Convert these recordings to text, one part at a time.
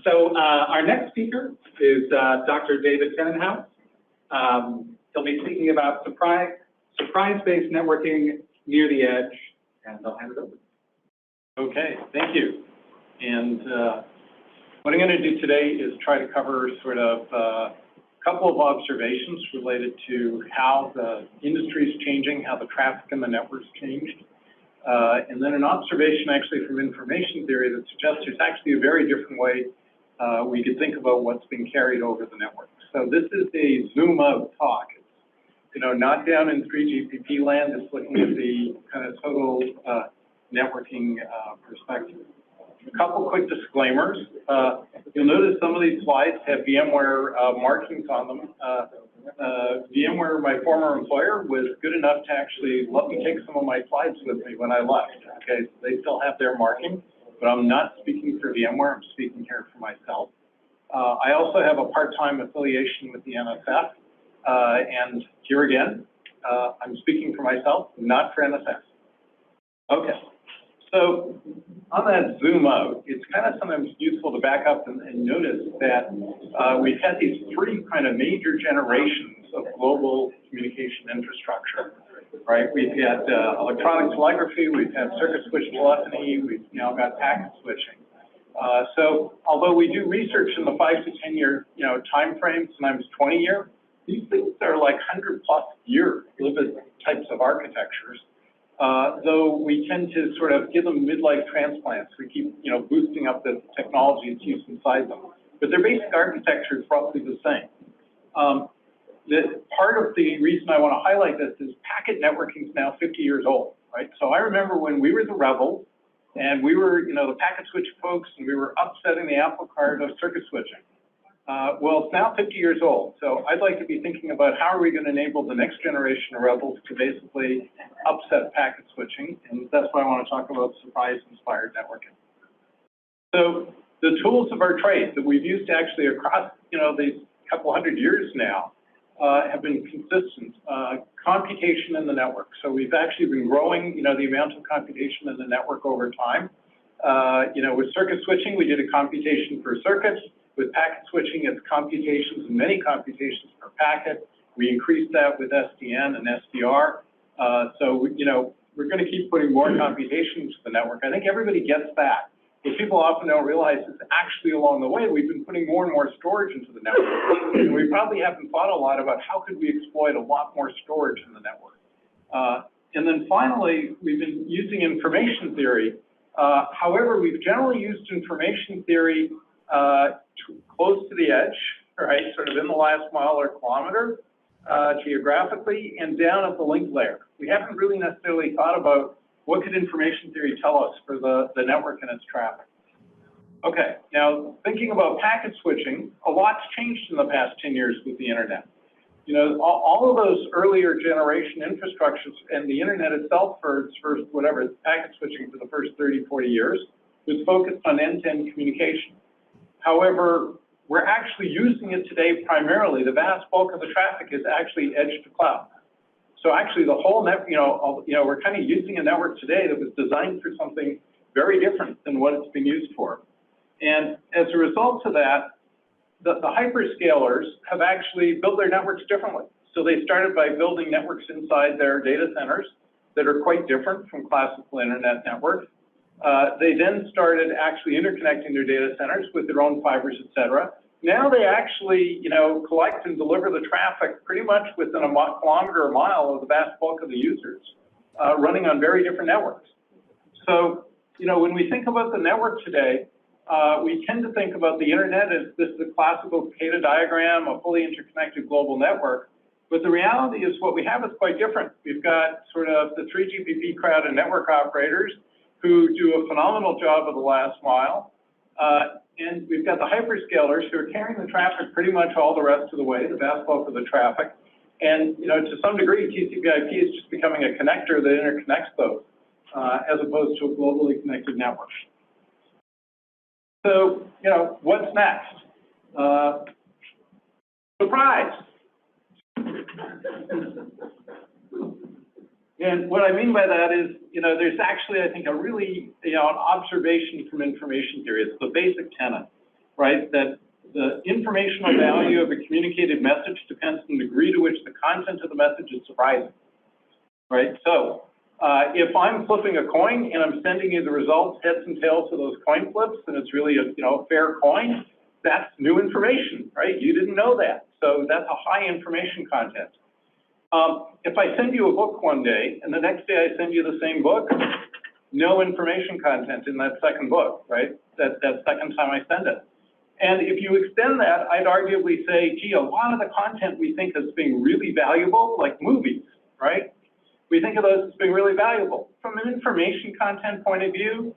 So our next speaker is Dr. David Tennenhouse. He'll be speaking about surprise-based networking near the edge, and I'll hand it over. Okay, thank you. And what I'm going to do today is try to cover sort of a couple of observations related to how the industry is changing, how the traffic in the network's changed, and then an observation actually from information theory that suggests there's actually a very different way we could think about what's being carried over the network. So this is a zoom out talk. It's, not down in 3GPP land. It's looking at the kind of total networking perspective. A couple quick disclaimers. You'll notice some of these slides have VMware markings on them. VMware, my former employer, was good enough to actually let me take some of my slides with me when I left. Okay, so they still have their marking, but I'm not speaking for VMware. I'm speaking here for myself. I also have a part-time affiliation with the NSF, and here again, I'm speaking for myself, not for NSF. Okay. So on that zoom out, it's kind of sometimes useful to back up and notice that we've had these three kind of major generations of global communication infrastructure, right? We've had electronic telegraphy, we've had circuit switch telephony, we've now got packet switching. So although we do research in the 5 to 10 year time frame, sometimes 20 year, these things are like 100+ year lived types of architectures. Though we tend to sort of give them midlife transplants. We keep, boosting up the technology that's used inside them. But their basic architecture is roughly the same. Part of the reason I want to highlight this is packet networking is now 50 years old, right? So I remember when we were the rebels, and we were, the packet switch folks, and we were upsetting the apple cart of circuit switching. Well, it's now 50 years old, so I'd like to be thinking about how are we going to enable the next generation of rebels to basically upset packet switching, and that's why I want to talk about surprise-inspired networking. So the tools of our trade that we've used actually across, these couple hundred years now have been consistent. Computation in the network. So we've actually been growing, the amount of computation in the network over time. With circuit switching, we did a computation per circuit. With packet switching, it's computations and many computations per packet. We increased that with SDN and SDR. So, we're going to keep putting more computation into the network. I think everybody gets that. What people often don't realize is actually along the way, we've been putting more and more storage into the network. And we probably haven't thought a lot about how could we exploit a lot more storage in the network. And then finally, we've been using information theory. However, we've generally used information theory close to the edge, right, sort of in the last mile or kilometer geographically, and down at the link layer. We haven't really necessarily thought about what could information theory tell us for the network and its traffic. Okay, now thinking about packet switching, a lot's changed in the past 10 years with the internet. All of those earlier generation infrastructures and the internet itself for its first, packet switching for the first 30, 40 years was focused on end-to-end communication. However, we're actually using it today primarily. The vast bulk of the traffic is actually edge to cloud. So actually the whole net, we're kind of using a network today that was designed for something very different than what it's been used for. And as a result of that, the hyperscalers have actually built their networks differently. So they started by building networks inside their data centers that are quite different from classical internet networks. They then started actually interconnecting their data centers with their own fibers, et cetera. Now they actually, collect and deliver the traffic pretty much within a kilometer or mile of the vast bulk of the users, running on very different networks. So, when we think about the network today, we tend to think about the internet as this is a classical Cicada diagram, a fully interconnected global network. But the reality is what we have is quite different. We've got sort of the 3GPP crowd and network operators who do a phenomenal job of the last mile. And we've got the hyperscalers who are carrying the traffic pretty much all the rest of the way, the vast bulk of the traffic. And to some degree, TCP/IP is just becoming a connector that interconnects those, as opposed to a globally connected network. So, what's next? Surprise! And what I mean by that is, there's actually, I think, a really, an observation from information theory. It's the basic tenet. right? That the informational value of a communicated message depends on the degree to which the content of the message is surprising, right? So if I'm flipping a coin and I'm sending you the results, heads and tails of those coin flips, and it's really a fair coin, that's new information, right? You didn't know that. So that's a high information content. If I send you a book one day and the next day I send you the same book, no information content in that second book, right? That second time I send it. And if you extend that, I'd arguably say, gee, a lot of the content we think as being really valuable, like movies, right? We think of those as being really valuable. From an information content point of view,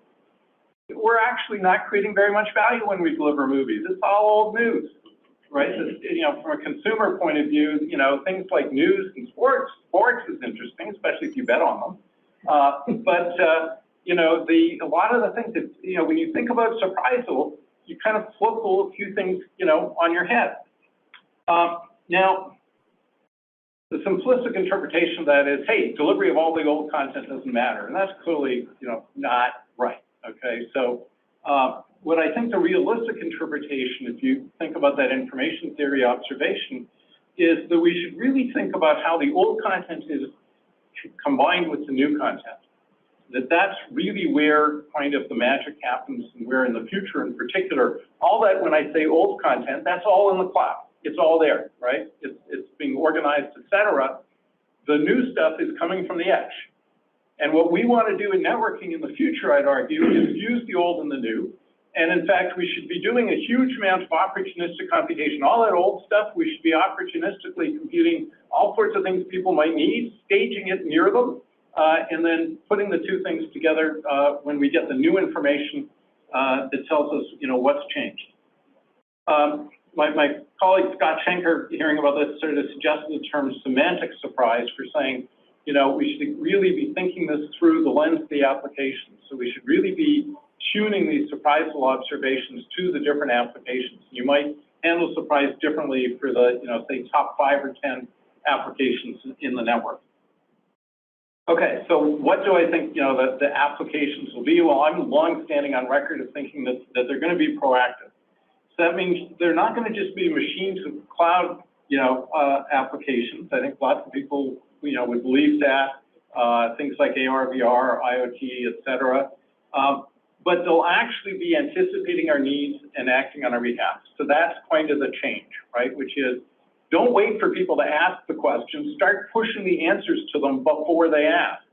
we're actually not creating very much value when we deliver movies. It's all old news, right? From a consumer point of view, things like news and sports is interesting, especially if you bet on them. A lot of the things that, when you think about surprisal, you kind of flip a few things, on your head. Now, the simplistic interpretation of that is, hey, delivery of all the old content doesn't matter. And that's clearly, not right, okay? So what I think the realistic interpretation, if you think about that information theory observation, is that we should really think about how the old content is combined with the new content. That's really where kind of the magic happens, and where in the future in particular, all that, when I say old content, that's all in the cloud. It's all there, right? It's being organized, et cetera. The new stuff is coming from the edge. And what we want to do in networking in the future, I'd argue, is use the old and the new. And in fact, we should be doing a huge amount of opportunistic computation. All that old stuff, we should be opportunistically computing all sorts of things people might need, staging it near them, and then putting the two things together when we get the new information that tells us, what's changed. My colleague Scott Schenker, hearing about this, sort of suggested the term semantic surprise for saying, we should really be thinking this through the lens of the application. So we should really be tuning these surprisal observations to the different applications. You might handle surprise differently for the, say, top 5 or 10 applications in the network. Okay, so what do I think, that the applications will be? Well, I'm long-standing on record of thinking that they're going to be proactive. So that means they're not going to just be machine to cloud, applications. I think lots of people, would believe that, things like AR, VR, IoT, et cetera. But they'll actually be anticipating our needs and acting on our behalf. So that's kind of the change, right? Which is, don't wait for people to ask the questions. Start pushing the answers to them before they ask.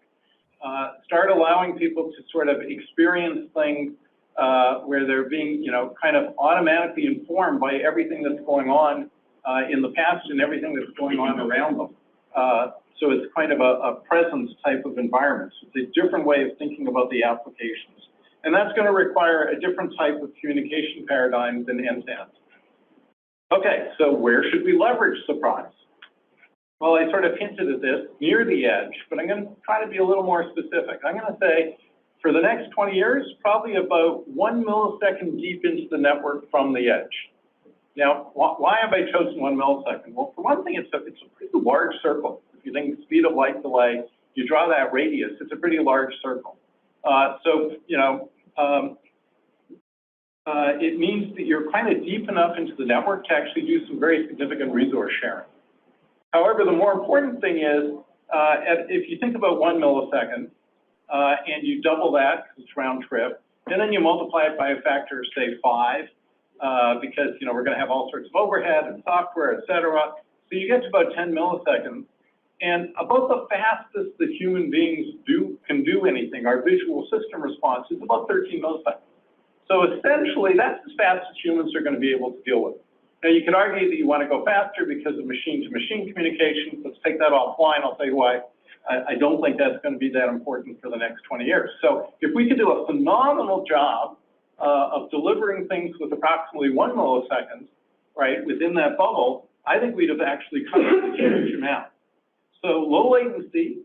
Start allowing people to sort of experience things where they're being, kind of automatically informed by everything that's going on in the past and everything that's going on around them. So it's kind of a presence type of environment. So it's a different way of thinking about the applications. And that's going to require a different type of communication paradigm than end-to-end. Okay, so where should we leverage surprise? Well, I sort of hinted at this, near the edge, but I'm going to try to be a little more specific. I'm going to say, for the next 20 years, probably about 1 millisecond deep into the network from the edge. Now, why have I chosen 1 millisecond? Well, for one thing, it's a pretty large circle. If you think speed of light delay, you draw that radius, it's a pretty large circle. It means that you're kind of deep enough into the network to actually do some very significant resource sharing. However, the more important thing is, if you think about 1 millisecond, and you double that, because it's round trip, and then you multiply it by a factor of, say, 5, because, we're going to have all sorts of overhead and software, et cetera. So you get to about 10 milliseconds. And about the fastest that human beings can do anything, our visual system response is about 13 milliseconds. So essentially, that's as fast as humans are going to be able to deal with. Now, you could argue that you want to go faster because of machine-to-machine communication. Let's take that offline. I'll tell you why. I don't think that's going to be that important for the next 20 years. So if we could do a phenomenal job of delivering things with approximately 1 millisecond, right, within that bubble, I think we'd have actually covered a huge amount. So low latency,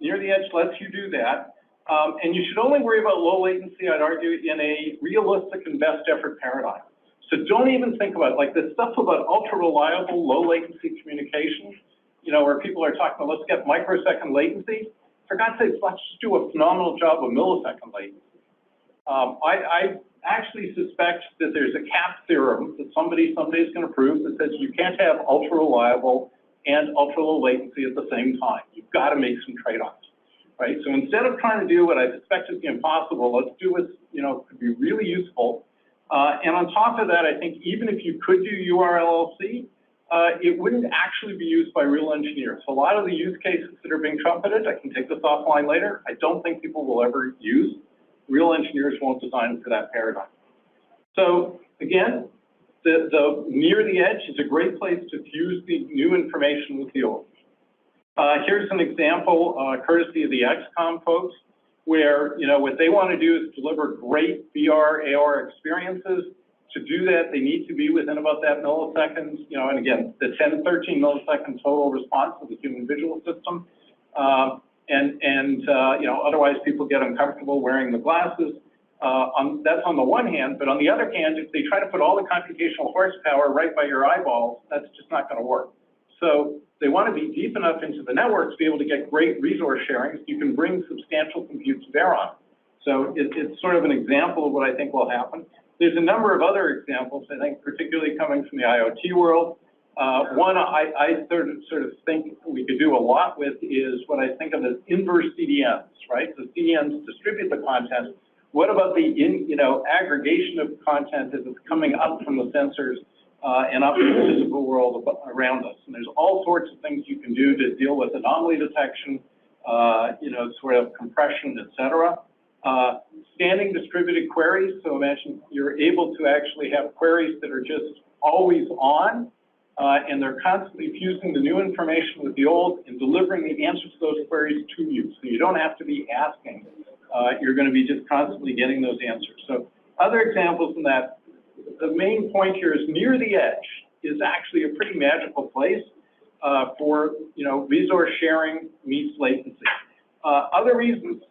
near the edge lets you do that. And you should only worry about low latency, I'd argue, in a realistic and best effort paradigm. So don't even think about it. Like this stuff about ultra reliable, low latency communication, where people are talking about, let's get microsecond latency. For God's sake, let's just do a phenomenal job of millisecond latency. I actually suspect that there's a cap theorem that somebody someday is going to prove that says you can't have ultra reliable and ultra low latency at the same time. You've got to make some trade-offs, right? So instead of trying to do what I suspect is impossible, let's do what, you know, could be really useful. And on top of that, I think even if you could do URLLC, it wouldn't actually be used by real engineers. A lot of the use cases that are being trumpeted, I can take this offline later, I don't think people will ever use. Real engineers won't design for that paradigm. So again, the near the edge is a great place to fuse the new information with the old. Here's an example, courtesy of the XCOM folks, where, you know, what they want to do is deliver great VR, AR experiences. To do that, they need to be within about that milliseconds, you know, and again, the 10, 13 millisecond total response of the human visual system. You know, otherwise people get uncomfortable wearing the glasses. That's on the one hand, but on the other hand, if they try to put all the computational horsepower right by your eyeballs, that's just not going to work. So they want to be deep enough into the network to be able to get great resource sharing so you can bring substantial compute to bear on it. So it's sort of an example of what I think will happen. There's a number of other examples, I think, particularly coming from the IoT world. One I sort of think we could do a lot with is what I think of as inverse CDNs, right? So CDNs distribute the content. What about the aggregation of content as it's coming up from the sensors and up to the physical world around us? And there's all sorts of things you can do to deal with anomaly detection, sort of compression, et cetera. Standing distributed queries, so imagine you're able to actually have queries that are just always on, and they're constantly fusing the new information with the old and delivering the answers to those queries to you. So you don't have to be asking. You're going to be just constantly getting those answers. So other examples in that, the main point here is near the edge is actually a pretty magical place for, resource sharing meets latency. Other reasons,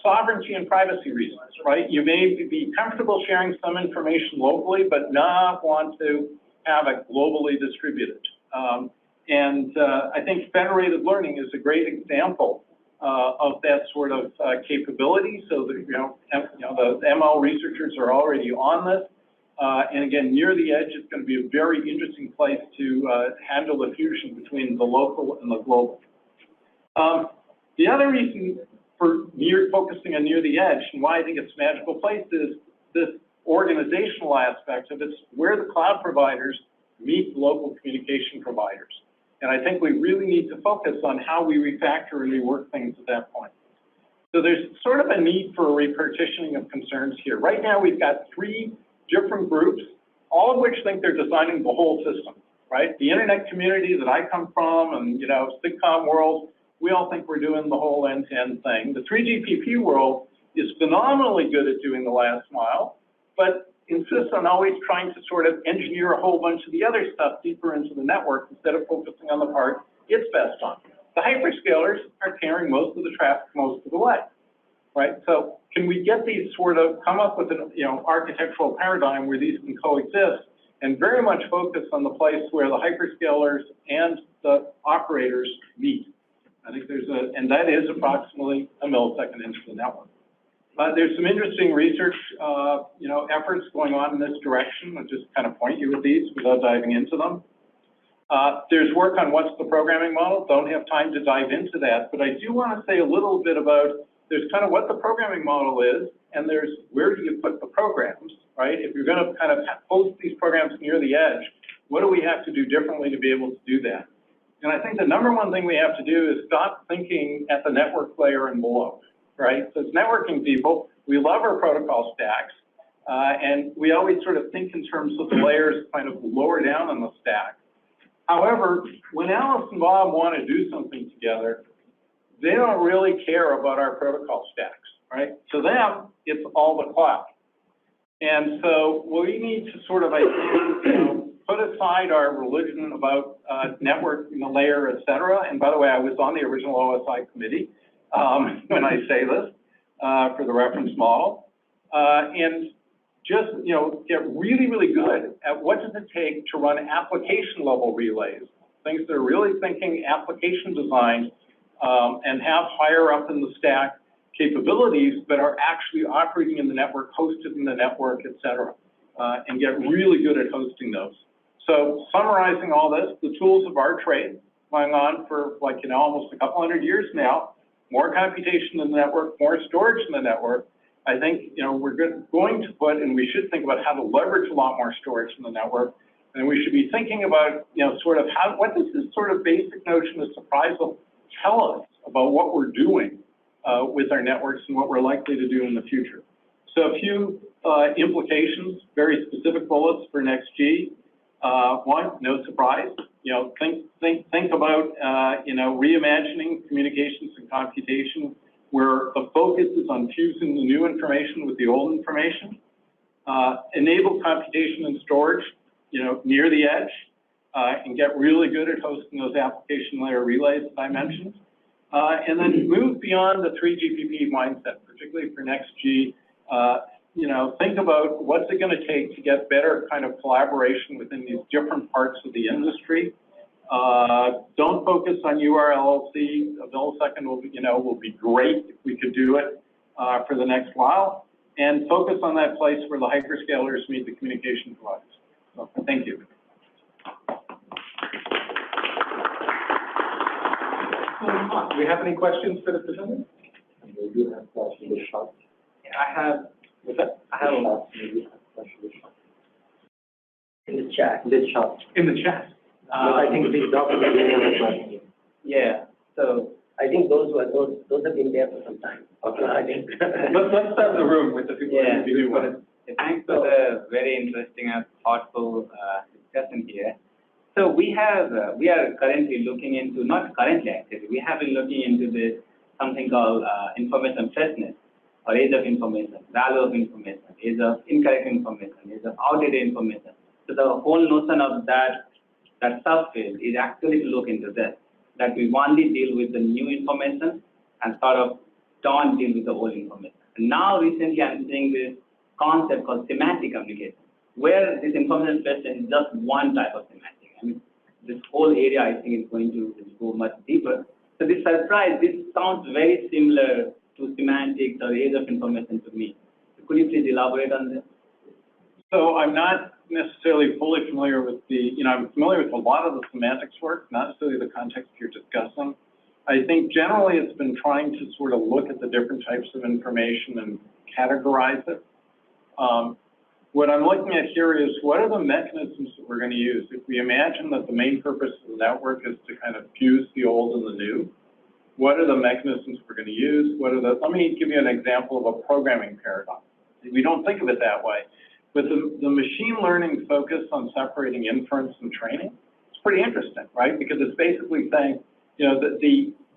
sovereignty and privacy reasons, right? You may be comfortable sharing some information locally, but not want to have it globally distributed. I think federated learning is a great example of that sort of capability. So that, the ML researchers are already on this. And again, near the edge is going to be a very interesting place to handle the fusion between the local and the global. The other reason for focusing on near the edge and why I think it's a magical place is this organizational aspect of it's where the cloud providers meet local communication providers. And I think we really need to focus on how we refactor and rework things at that point. So there's sort of a need for a repartitioning of concerns here. Right now, we've got 3 different groups, all of which think they're designing the whole system, right? The internet community that I come from and, SIGCOMM world, we all think we're doing the whole end-to-end thing. The 3GPP world is phenomenally good at doing the last mile, but insists on always trying to sort of engineer a whole bunch of the other stuff deeper into the network instead of focusing on the part it's best on. The hyperscalers are carrying most of the traffic most of the way, right? So can we get these sort of, come up with an architectural paradigm where these can coexist and very much focus on the place where the hyperscalers and the operators meet? I think and that is approximately a millisecond into the network. There's some interesting research, efforts going on in this direction. I'll just kind of point you at these without diving into them. There's work on what's the programming model. Don't have time to dive into that, but I do want to say a little bit about, there's kind of what the programming model is, and there's where do you put the programs, right? If you're going to kind of host these programs near the edge, what do we have to do differently to be able to do that? And I think the number one thing we have to do is stop thinking at the network layer and below, right? So as networking people, we love our protocol stacks, and we always sort of think in terms of the layers kind of lower down on the stack. However, when Alice and Bob want to do something together, they don't really care about our protocol stacks, right? To them, it's all the cloud. And so we need to sort of, I think, put aside our religion about networking the layer, et cetera. And by the way, I was on the original OSI committee when I say this for the reference model. And just, get really, really good at what does it take to run application level relays, things that are really thinking application design and have higher up in the stack capabilities, but are actually operating in the network, hosted in the network, et cetera, and get really good at hosting those. So summarizing all this, the tools of our trade, going on for almost a couple hundred years now, more computation in the network, more storage in the network. I think, we're going to put, and we should think about how to leverage a lot more storage in the network. And we should be thinking about, sort of what does this sort of basic notion of surprise tell us about what we're doing with our networks and what we're likely to do in the future. So a few implications, very specific bullets for next G. One, no surprise. Think about, reimagining communications and computation where the focus is on fusing the new information with the old information. Enable computation and storage, near the edge, and get really good at hosting those application layer relays that I mentioned. And then move beyond the 3GPP mindset, particularly for next G. Think about what's it going to take to get better kind of collaboration within these different parts of the industry. Don't focus on URLLC. A millisecond will be great if we could do it for the next while. And focus on that place where the hyperscalers meet the communication providers. So, thank you. Do we have any questions for the presenter? We do have questions in the chat. I have. What's that? I have in the chat. In the chat. In the chat. But I think these documents have a question. Yeah. So I think those have been there for some time. Okay. I think. let's start the room with the people. Yeah. Who do want. Thanks for the very interesting and thoughtful discussion here. So we are currently looking into, not currently actually, we have been looking into this something called information freshness, or age of information, value of information, age of incorrect information, age of outdated information. So the whole notion of that subfield is actually to look into this, that we only deal with the new information and sort of don't deal with the old information. And now recently I'm seeing this concept called semantic communication, where this information freshness is just one type of semantic. I mean, this whole area I think is going to go much deeper. So this sounds very similar to semantics or age of information to me. So could you please elaborate on this? So I'm not necessarily fully familiar with I'm familiar with a lot of the semantics work, not necessarily the context you're discussing. I think generally it's been trying to sort of look at the different types of information and categorize it. What I'm looking at here is what are the mechanisms that we're going to use? If we imagine that the main purpose of the network is to kind of fuse the old and the new, what are the mechanisms we're going to use? Let me give you an example of a programming paradigm. We don't think of it that way, but the machine learning focus on separating inference and training, it's pretty interesting, right? Because it's basically saying, that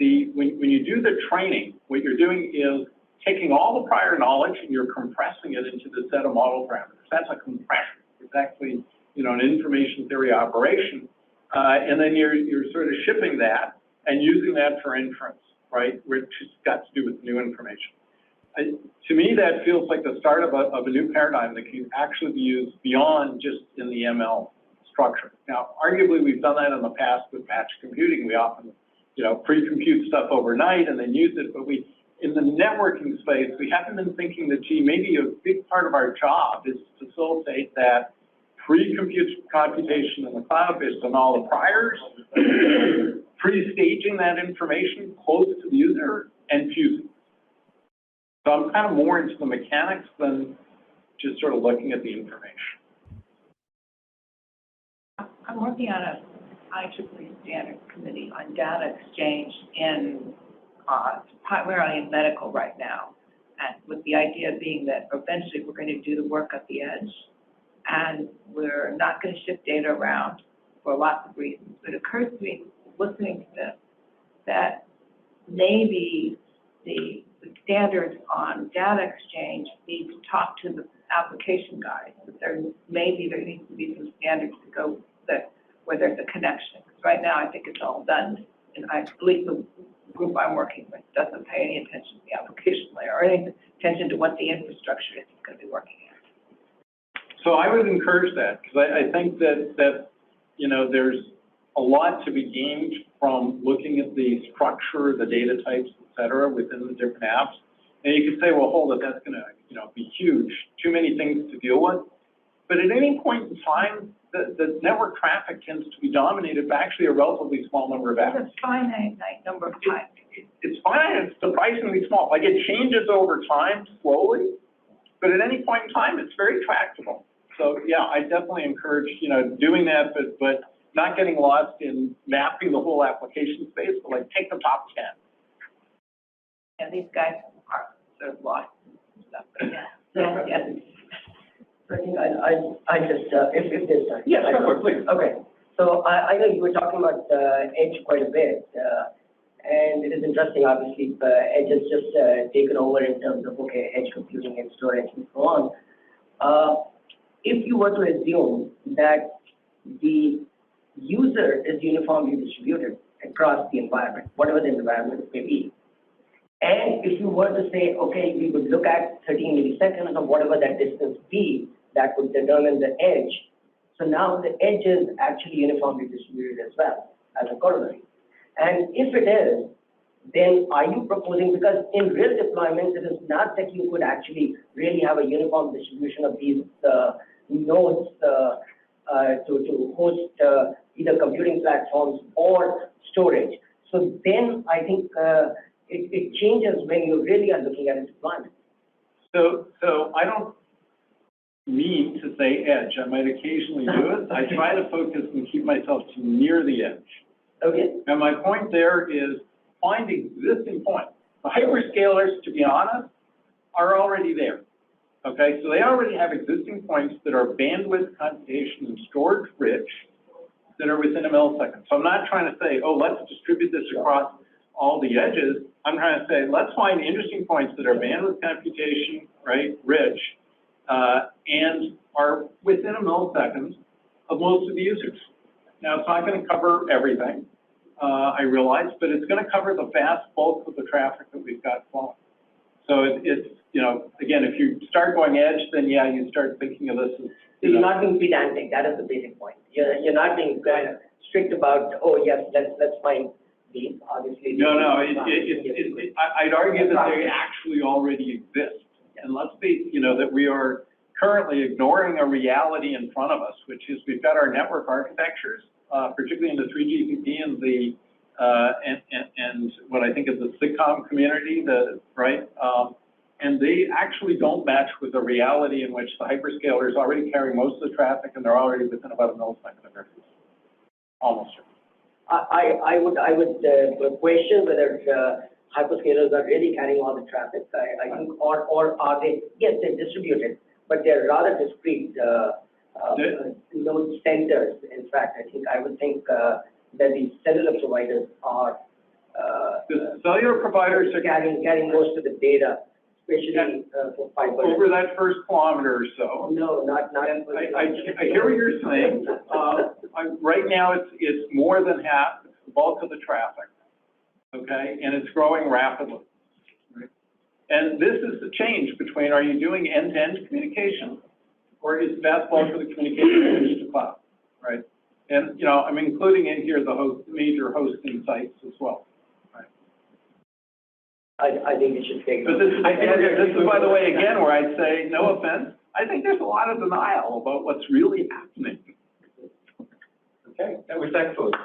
when you do the training, what you're doing is taking all the prior knowledge and you're compressing it into the set of model parameters. That's a compression. It's actually, an information theory operation. And then you're sort of shipping that and using that for inference, right? Which has got to do with new information. To me, that feels like the start of a new paradigm that can actually be used beyond just in the ML structure. Now, arguably, we've done that in the past with batch computing. We often, pre-compute stuff overnight and then use it, but in the networking space, we haven't been thinking that, gee, maybe a big part of our job is to facilitate that pre-compute computation in the cloud based on all the priors, pre-staging that information close to the user, and fusing. So I'm kind of more into the mechanics than just sort of looking at the information. I'm working on a IEEE standard committee on data exchange in primarily in medical right now, and with the idea being that eventually we're going to do the work at the edge, and we're not going to ship data around for lots of reasons. But it occurs to me, listening to this, that maybe the standards on data exchange need to talk to the application guys. That there needs to be some standards to go where there's a connection. Because right now I think it's all done, and I believe the group I'm working with doesn't pay any attention to the application layer or any attention to what the infrastructure is going to be working at. So I would encourage that, because I think that there's a lot to be gained from looking at the structure, the data types, et cetera, within the different apps. And you could say, well, hold it, that's gonna, be huge, too many things to deal with. But at any point in time, the network traffic tends to be dominated by actually a relatively small number of apps. It's a finite number of times. It's finite, it's surprisingly small. Like, it changes over time slowly, but at any point in time, it's very tractable. So, yeah, I definitely encourage, doing that, but not getting lost in mapping the whole application space, but like, take the top 10. And these guys are sort of lost and stuff, but yeah. I think I just, if there's time. Yes, sure, please. Okay, so I know you were talking about Edge quite a bit, and it is interesting, obviously, Edge has just taken over in terms of, okay, edge computing and storage and so on. If you were to assume that the user is uniformly distributed across the environment, whatever the environment may be, and if you were to say, okay, we would look at 13 milliseconds or whatever that distance be, that would determine the edge. So now the edge is actually uniformly distributed as well as a corollary. And if it is, then are you proposing, because in real deployments, it is not that you could actually really have a uniform distribution of these nodes to host either computing platforms or storage. So then I think it changes when you really are looking at a deployment. So I don't mean to say edge. I might occasionally do it. I try to focus and keep myself to near the edge. Okay. And my point there is find existing points. The hyperscalers, to be honest, are already there. Okay, so they already have existing points that are bandwidth, computation, and storage rich that are within a millisecond. So I'm not trying to say, oh, let's distribute this across all the edges. I'm trying to say, let's find interesting points that are bandwidth, computation, right, rich, and are within a millisecond of most of the users. Now, it's not going to cover everything, I realize, but it's going to cover the vast bulk of the traffic that we've got flowing. So it's, again, if you start going edge, then yeah, you start thinking of this as. So you're not being pedantic, that is the basic point. You're not being strict about, oh, yes, let's find these, obviously. No, I'd argue that they actually already exist. And let's be, that we are currently ignoring a reality in front of us, which is we've got our network architectures, particularly in the 3GPP and the and what I think is the SIGCOMM community, and they actually don't match with the reality in which the hyperscalers already carry most of the traffic and they're already within about a millisecond of everything. Almost. I would question whether hyperscalers are really carrying all the traffic. I think, or are they? Yes, they're distributed, but they're rather discrete node centers. In fact, I would think that the cellular providers are the cellular providers are carrying most of the data, especially for fiber. Over that first kilometer or so. No, not. I hear what you're saying. Right now, it's more than half, it's the bulk of the traffic. Okay, and it's growing rapidly. Right? And this is the change between, are you doing end-to-end communication, or is that bulk of the communication edge to cloud, right? And I'm including in here the major hosting sites as well. Right? I think we should take. But this is, by the way, again, where I'd say, no offense, I think there's a lot of denial about what's really happening. Okay, that was excellent.